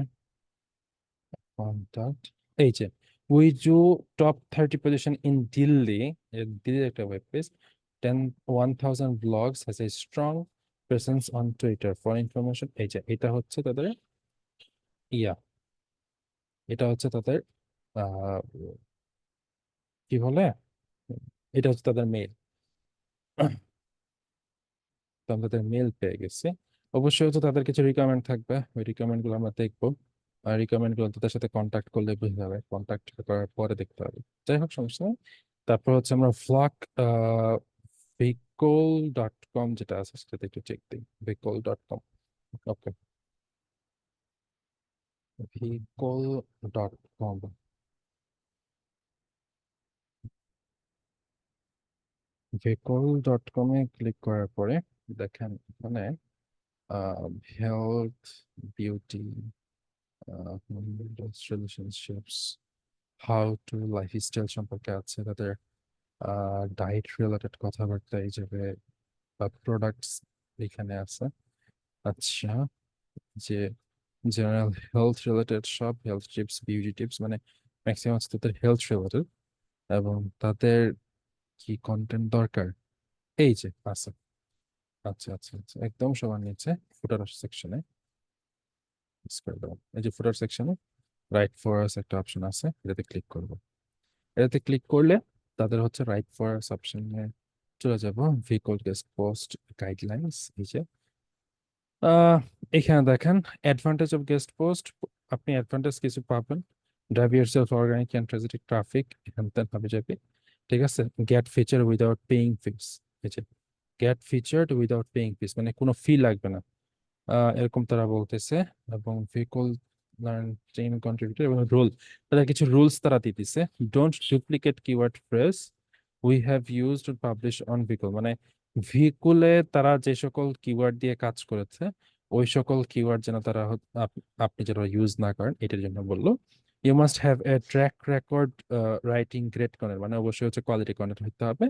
contact, এই যে we do top 30 position in Delhi, দিল্লির একটা web page, 10,000 blogs has a strong presence on Twitter for information. এই যে এটা হচ্ছে তাদের ইয়া, এটা হচ্ছে তাদের আহ কি বলে, এটা হচ্ছে তাদের মেইল। তো আমরা তাদের মেল পেয়ে গেছি। অবশ্যই হচ্ছে তাদের কিছু রিকোয়ারমেন্ট থাকবে, ওই রিকোয়ারমেন্ট গুলো আমরা দেখবো। আর রিকোয়ারমেন্ট গুলো তাদের সাথে কন্ট্যাক্ট করলে বুঝে যাবে, কন্ট্যাক্ট করার পরে দেখতে হবে। যাই হোক, সমস্যা নেই। তারপর হচ্ছে আমরা ভ্লগ vehicle.com যেটা আছে সেটাতে একটু চেক দিই, vehicle.com। ওকে, vehicle.com, vehicle.com এ ক্লিক করার পরে দেখেন এখানে health, beauty, relationships, how to lifestyle সম্পর্কে আছে, তাদের ডায়েট রিলেটেড কথাবার্তা এই জায়গায়, বা প্রোডাক্টস এখানে আছে। আচ্ছা, যে জেনারেল হেলথ রিলেটেড সব হেলথ টিপস, বিউটি টিপস, মানে ম্যাক্সিমাম হচ্ছে তাদের হেলথ রিলেটেড। এবং তাদের কি কন্টেন্ট দরকার, এই যে আছে। আচ্ছা আচ্ছা আচ্ছা, একদম সবার নিচে ফুটার সেকশনে, এই যে ফুটার সেকশনে রাইট ফর আস একটা অপশন আছে, এটাতে ক্লিক করব। এটাতে ক্লিক করলে তাদের হচ্ছে রাইট ফর আস অপশনে চলে যাব। ভেহিকল গেস্ট পোস্ট গাইডলাইন্স, এই যে আহ এখানে দেখেন অ্যাডভান্টেজ অফ গেস্ট পোস্ট, আপনি অ্যাডভান্টেজ কিছু পাবেন। ড্রাইভ ইয়ারসেলফ অর্গানিক এন্ড ট্রানজিটিক ট্রাফিক, এখান থেকে হবে যাবে। ঠিক আছে, get feature without paying fees, এই যে get featured without paying fees, মানে কোনো ফি লাগবে না, এরকম তারা বলতেছে। এবং ভেহিকল লার্ন ট্রেন কন্ট্রিবিউটর এবং রুল, তাদের কিছু রুলস তারা দিতেছে। Don't duplicate keyword phrase we have used to publish on vehicle, মানে ভেহিকুলে তারা যে সকল কিওয়ার্ড দিয়ে কাজ করেছে ওই সকল কিওয়ার্ড যেন তারা আপনি যেন ইউজ না করেন, এটার জন্য বললো। You must have a track record writing great content, মানে অবশ্যই হচ্ছে কোয়ালিটি কন্টেন্ট হতে হবে।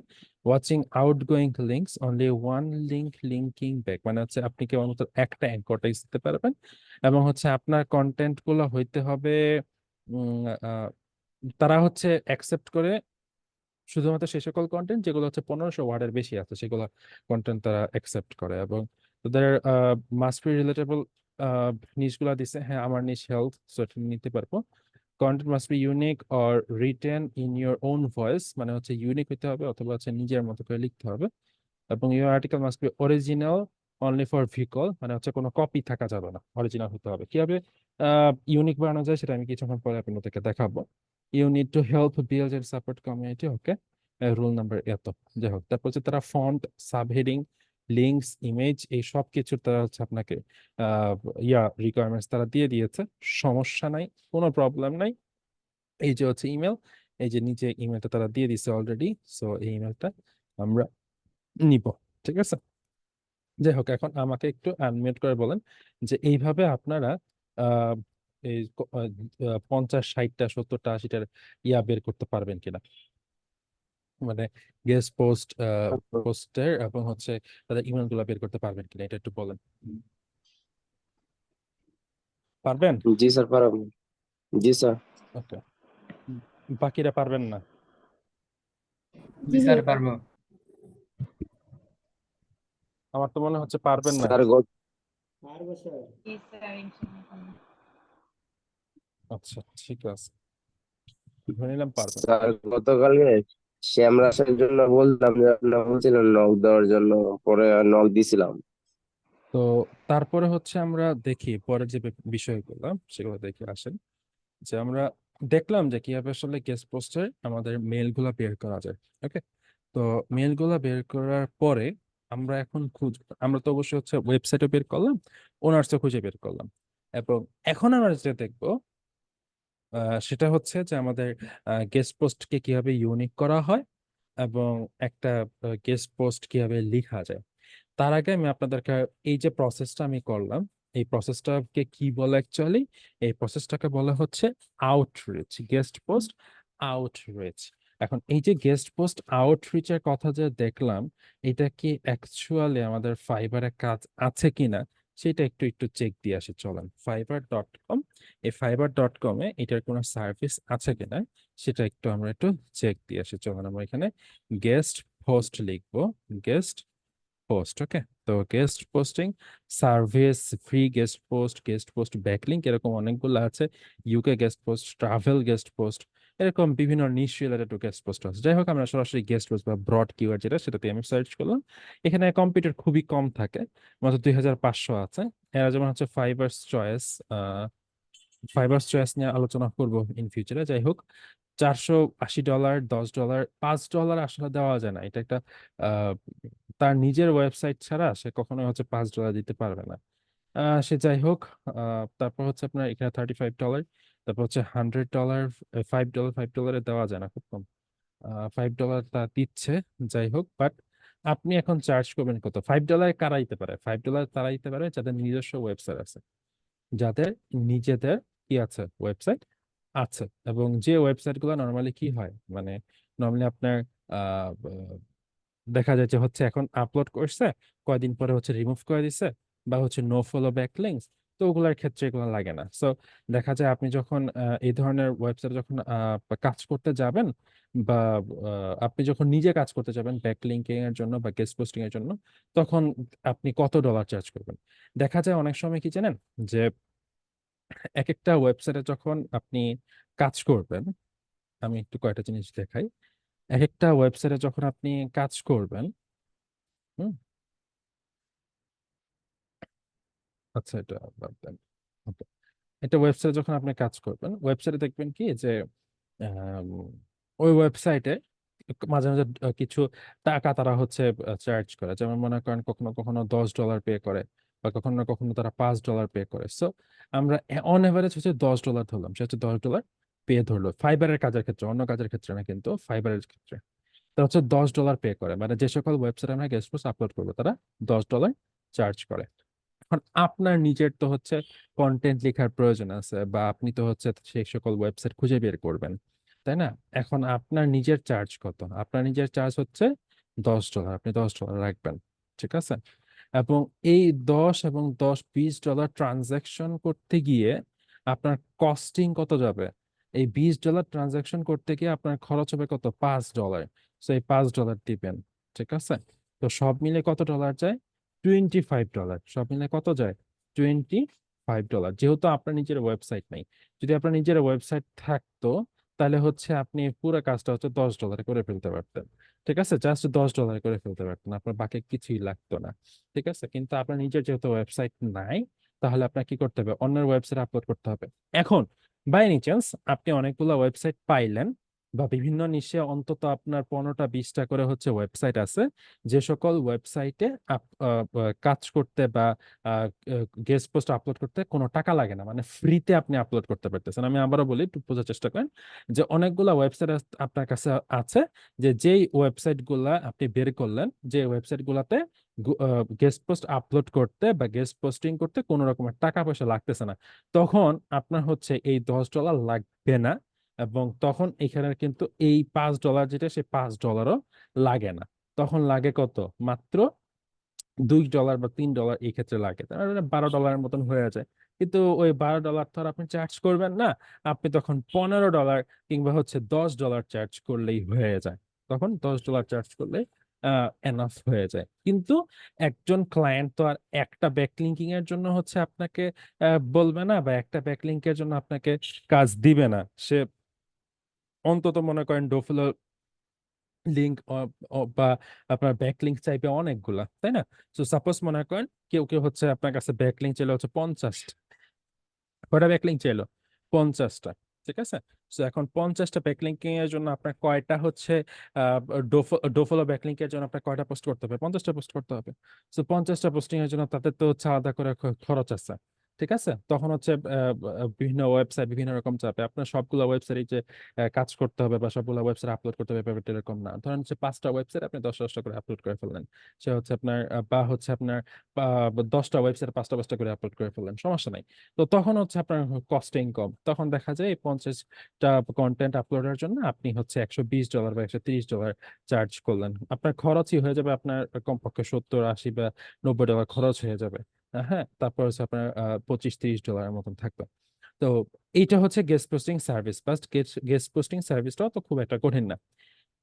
Watching outgoing links only one link linking back, মানে হচ্ছে আপনি কেবলমাত্র একটা অ্যাঙ্করটাই দিতে পারবেন। এবং হচ্ছে আপনার কন্টেন্ট গুলো হইতে হবে উম, আহ, তারা হচ্ছে অ্যাকসেপ্ট করে শুধুমাত্র সেই সকল কন্টেন্ট যেগুলো হচ্ছে 1500 ওয়ার্ডের বেশি আছে, সেগুলো কন্টেন্ট তারা অ্যাকসেপ্ট করে। এবং তাদের মাস্ট বি রিলেটেবল নিশগুলা দিছে, হ্যাঁ আমার নিশ হেলথ, সো এটা নিতে পারবো। Content must be unique or written in your own voice, মানে হচ্ছে ইউনিক হতে হবে অথবা হচ্ছে নিজের মতো করে লিখতে হবে। এবং your article must be original only for vehicle, মানে হচ্ছে কোনো কপি থাকা যাবে না, অরিজিনাল হতে হবে। কিভাবে ইউনিক বানানো যায় সেটা আমি কিছুক্ষণ পরে আপনাদেরকে দেখাবো। You need to help build and support community, okay, rule number এত। যাই হোক, তারপর হচ্ছে তারা ফন্ট, সাবহেডিং, লিঙ্কস, ইমেজ, এই সব কিছু তারা হচ্ছে আপনাকে আহ রিকোয়ারমেন্টস তারা দিয়ে দিয়েছে। সমস্যা নাই, কোনো প্রবলেম নাই। এই যে হচ্ছে ইমেল, এই যে নিচে ইমেলটা তারা দিয়ে দিছে অলরেডি, সো এই ইমেলটা আমরা নিব। ঠিক আছে, যাই হোক, এখন আমাকে একটু আনমিউট করে বলেন যে এইভাবে আপনারা আহ এই 50, 60টা, 70টা, 80টার বের করতে পারবেন কিনা, মানে গেস্ট পোস্ট, পোস্টের এবং হচ্ছে তাদের ইমেল গুলা বের করতে পারবেন কিনা, এটা একটু বলেন। পারবেন? জি স্যার, পারবো। জি স্যার। ওকে, বাকিরা পারবেন না? জি স্যার পারবো। আমার তো মনে হচ্ছে পারবেন না। স্যার জি স্যার ইনশাআল্লাহ। আচ্ছা ঠিক আছে, ধরে নিলাম পারবেন। স্যার গতকালকে শ্যামরাসের জন্য বললাম যে আপনার বলছিলেন নক দেওয়ার জন্য, পরে নক দিছিলাম। তো তারপরে হচ্ছে আমরা দেখি পরে যে বিষয়গুলো সেগুলো দেখে আসেন, যে আমরা দেখলাম যে কিভাবে আসলে গেস্ট পোস্টে আমাদের মেল গুলা বের করা যায়। ওকে, তো মেল গুলা বের করার পরে আমরা এখন আমরা তো অবশ্যই হচ্ছে ওয়েবসাইটে বের করলাম, ওনার্সও খুঁজে বের করলাম, এবং এখন আমরা যেটা দেখবো সেটা হচ্ছে যে আমাদের গেস্ট পোস্টকে কিভাবে ইউনিক করা হয় এবং একটা গেস্ট পোস্ট কিভাবে লেখা যায়। তার আগে আমি আপনাদেরকে এই যে প্রসেসটা আমি করলাম, এই প্রসেসটাকে কি বলে অ্যাকচুয়ালি? এই প্রসেসটাকে বলা হচ্ছে আউটরিচ, গেস্ট পোস্ট আউটরিচ। এখন এই যে গেস্ট পোস্ট আউটরিচের কথা যে দেখলাম, এটা কি অ্যাকচুয়ালি আমাদের ফাইবারে কাজ আছে কিনা সেটা একটু একটু চেক দিয়ে আসি, চলেন fiverr.com। এই fiverr.com-এ এটার কোনো সার্ভিস আছে কিনা সেটা একটু আমরা একটু চেক দিয়ে আসি, চলেন আমরা এখানে গেস্ট পোস্ট লিখবো, গেস্ট পোস্ট। ওকে, তো guest posting service, free guest post backlink, এরকম অনেকগুলো আছে। UK guest post, travel guest post, এরকম বিভিন্ন নিশ রিলেটেড গেস্ট পোস্ট আছে। যাই হোক, আমরা সরাসরি গেস্ট পোস্ট বা ব্রড কিওয়ার্ড যেটা, সেটাতে আমি সার্চ করলাম। এখানে কম্পিউটার খুবই কম থাকে, মাত্র 2500 আছে। এরা যেমন হচ্ছে ফাইবার্স চয়েস নিয়ে আলোচনা করব ইন ফিউচারে। যাই হোক, $480, $10, $5 আসলে দেওয়া যায় না। এটা একটা আহ, তার নিজের ওয়েবসাইট ছাড়া সে কখনোই হচ্ছে $5 দিতে পারবে না। সে যাই হোক, তারপর হচ্ছে আপনার এখানে $35, তারপর হচ্ছে $100, $5 দেওয়া যায় না, খুব কম। $5 তা দিচ্ছে। যাই হোক, বাট আপনি এখন চার্জ করবেন কত? $5 কারা দিতে পারে? $5 তারা দিতে পারে যাদের নিজস্ব ওয়েবসাইট আছে, যাদের নিজেদের কি আছে, ওয়েবসাইট আছে। এবং যে ওয়েবসাইট গুলো নর্মালি কি হয়, মানে নর্মালি আপনার আহ দেখা যায় যে হচ্ছে এখন আপলোড করছে, কয়দিন পরে হচ্ছে রিমুভ করে দিছে, বা হচ্ছে নো ফলো ব্যাক লিঙ্কস, তো ওগুলোর ক্ষেত্রে এগুলো লাগে না। সো দেখা যায় আপনি যখন এই ধরনের ওয়েবসাইট যখন কাজ করতে যাবেন, বা আপনি যখন নিজে কাজ করতে যাবেন ব্যাক লিঙ্কিং এর জন্য বা গেস্ট পোস্টিং এর জন্য, তখন আপনি কত ডলার চার্জ করবেন? দেখা যায় অনেক সময় কি জানেন, যে এক একটা ওয়েবসাইটে যখন আপনি কাজ করবেন, আমি একটু কয়টা জিনিস দেখাই। এক একটা ওয়েবসাইটে যখন আপনি কাজ করবেন, হুম, আচ্ছা এটা বাদ দেন। Okay. একটা ওয়েবসাইটে যখন আপনি কাজ করবেন, ওয়েবসাইটে দেখবেন কি যে আম, ওই ওয়েবসাইটে মাঝে মাঝে কিছু টাকা তারা হচ্ছে চার্জ করে, যেমন মনে করেন কখনো কখনো $10 পে করে, বা কখনো না কখনো তারা $5 পে করে। সো আমরা অন এভারেজ হচ্ছে $10 ধরলাম, সে হচ্ছে $10 পে ধরলো ফাইবারের কাজের ক্ষেত্রে, অন্য কাজের ক্ষেত্রে না, কিন্তু ফাইবারের ক্ষেত্রে তারা হচ্ছে $10 পে করে। মানে যে সকল ওয়েবসাইটে আমরা গেস্ট পোস্ট আপলোড করবো, তারা $10 চার্জ করে। এখন আপনার নিজের তো হচ্ছে কন্টেন্ট লেখার প্রয়োজন আছে, বা আপনি তো হচ্ছে সেই সকল ওয়েবসাইট খুঁজে বের করবেন, তাই না? এখন আপনার নিজের চার্জ কত? আপনার নিজের চার্জ হচ্ছে $10, আপনি $10 রাখবেন, ঠিক আছে? এবং এই 10 এবং 10 $20 ট্রানজাকশন করতে গিয়ে আপনার কস্টিং কত যাবে? এই $20 ট্রানজাকশন করতে গিয়ে আপনার খরচ হবে কত? $5। তো এই $5 দিবেন, ঠিক আছে? তো সব মিলে কত ডলার যায়? $25। সব মিলে কত যায়? $25। যেহেতু আপনার নিজের ওয়েবসাইট নেই, যদি আপনার নিজের ওয়েবসাইট থাকতো, তাহলে হচ্ছে আপনি পুরো কাজটা হচ্ছে $10 করে ফেলতে পারতেন, ঠিক আছে? জাস্ট $10 করে ফেলতে পারতেন, আপনার বাকি কিছুই লাগতো না, ঠিক আছে? কিন্তু আপনার নিজের যেহেতু ওয়েবসাইট নাই, তাহলে আপনার কি করতে হবে? অন্যের ওয়েবসাইট আপলোড করতে হবে। এখন বাই এনি চান্স আপনি অনেকগুলো ওয়েবসাইট পাইলেন, বা বিভিন্ন নিশে অন্তত আপনার 15টা 20টা করে হচ্ছে ওয়েবসাইট আছে, যে সকল ওয়েবসাইটে কাজ করতে বা গেস্ট পোস্ট আপলোড করতে কোনো টাকা লাগে না, মানে ফ্রিতে আপনি আপলোড করতে পারতেছেন। আমি আবারও বলি, একটু বোঝার চেষ্টা করেন, যে অনেকগুলা ওয়েবসাইট আপনার কাছে আছে, যে যেই ওয়েবসাইট গুলা আপনি বের করলেন, যে ওয়েবসাইট গুলাতে গেস্ট পোস্ট আপলোড করতে বা গেস্ট পোস্টিং করতে কোনো রকমের টাকা পয়সা লাগতেছে না, তখন আপনার হচ্ছে এই $10 লাগবে না। এবং তখন এখানে কিন্তু এই $5 যেটা, সে $5 লাগে না। তখন লাগে কত? মাত্র $2 বা $3 এই ক্ষেত্রে লাগে, তার মানে $12 মতন হয়ে যায়। কিন্তু ওই $12 তো আর আপনি চার্জ করবেন না, আপনি তখন $15 কিংবা হচ্ছে $10 চার্জ করলেই হয়ে যায়। তখন $10 চার্জ করলে এনাফ হয়ে যায়। কিন্তু একজন ক্লায়েন্ট তো আর একটা ব্যাকলিঙ্কিং এর জন্য হচ্ছে আপনাকে বলবে না, বা একটা ব্যাকলিঙ্কের জন্য আপনাকে কাজ দিবে না। সে অন্তত মনে করেন ডোফলো লিঙ্ক বা আপনার ব্যাকলিঙ্ক চাইবে অনেকগুলা, তাই না? তো সাপোজ মনে করেন কেউ কেউ হচ্ছে আপনার কাছে ব্যাকলিঙ্ক চাইলে হচ্ছে 50টা, কয়টা ব্যাকলিঙ্ক চাইলো? 50টা। ঠিক আছে, তো এখন 50টা ব্যাকলিঙ্কিং এর জন্য আপনার কয়টা হচ্ছে ডোফলো ব্যাকলিঙ্ক এর জন্য আপনার কয়টা পোস্ট করতে হবে? 50টা পোস্ট করতে হবে। তো 50টা পোস্টিং এর জন্য তাদের তো হচ্ছে আলাদা করে খরচ আছে। ঠিক আছে, তখন হচ্ছে বিভিন্ন ওয়েবসাইট বিভিন্ন রকম চাপে আপনার সবগুলো ওয়েবসাইটে যে কাজ করতে হবে বা সবগুলো ওয়েবসাইট আপলোড করতে হবে ব্যাপারটা এরকম না। ধরেন হচ্ছে 5টা ওয়েবসাইট আপনি 10টা করে আপলোড করে ফেললেন, সে হচ্ছে আপনার বা হচ্ছে আপনার 10টা ওয়েবসাইট 5টা করে আপলোড করে ফেললেন, সমস্যা নাই। তো তখন হচ্ছে আপনার কস্টিং কম, তখন দেখা যায় এই 50টা কন্টেন্ট আপলোডের জন্য আপনি হচ্ছে $120 বা $130 চার্জ করলেন, আপনার খরচই হয়ে যাবে আপনার কমপক্ষে 70, 80 বা $90 খরচ হয়ে যাবে। হ্যাঁ, তারপর হচ্ছে আপনার $25-30 মতন থাকবে। তো এইটা হচ্ছে guest posting service. First guest posting সার্ভিসটাও তো খুব একটা কঠিন না।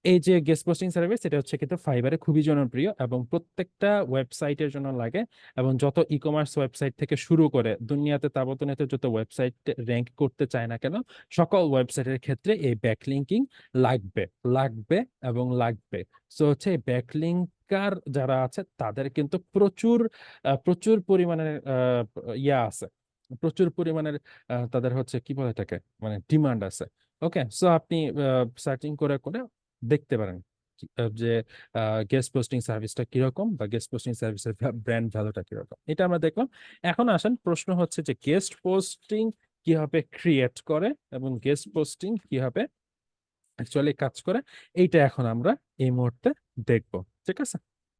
এই যে গেস্ট পোস্টিং সার্ভিস, এটা হচ্ছে কিন্তু ফাইবারে খুবই জনপ্রিয় এবং প্রত্যেকটা ওয়েবসাইটের জন্য লাগে। এবং যত ই কমার্স ওয়েবসাইট থেকে শুরু করে দুনিয়াতে তাবতনেতে যত ওয়েবসাইট র্যাঙ্ক করতে চায় না কেন, সকল ওয়েবসাইটের ক্ষেত্রে এই ব্যাকলিঙ্কিং লাগবে, লাগবে এবং লাগবে। সো হচ্ছে ব্যাকলিঙ্কার যারা আছে তাদের কিন্তু প্রচুর পরিমাণের ইয়া আছে, প্রচুর পরিমাণের তাদের হচ্ছে কি বলে এটাকে, মানে ডিমান্ড আছে। ওকে, সো আপনি সার্চিং করে করে দেখতে পারেন যে গেস্ট পোস্টিং সার্ভিসটা কিরকম বা গেস্ট পোস্টিং সার্ভিসের ব্র্যান্ড ভ্যালুটা কিরকম, এটা আমরা দেখলাম। এখন আসেন, প্রশ্ন হচ্ছে যে গেস্ট পোস্টিং কিভাবে ক্রিয়েট করে এবং গেস্ট পোস্টিং কিভাবে অ্যাকচুয়ালি কাজ করে, এইটা এখন আমরা এই মুহূর্তে দেখবো। ঠিক আছে।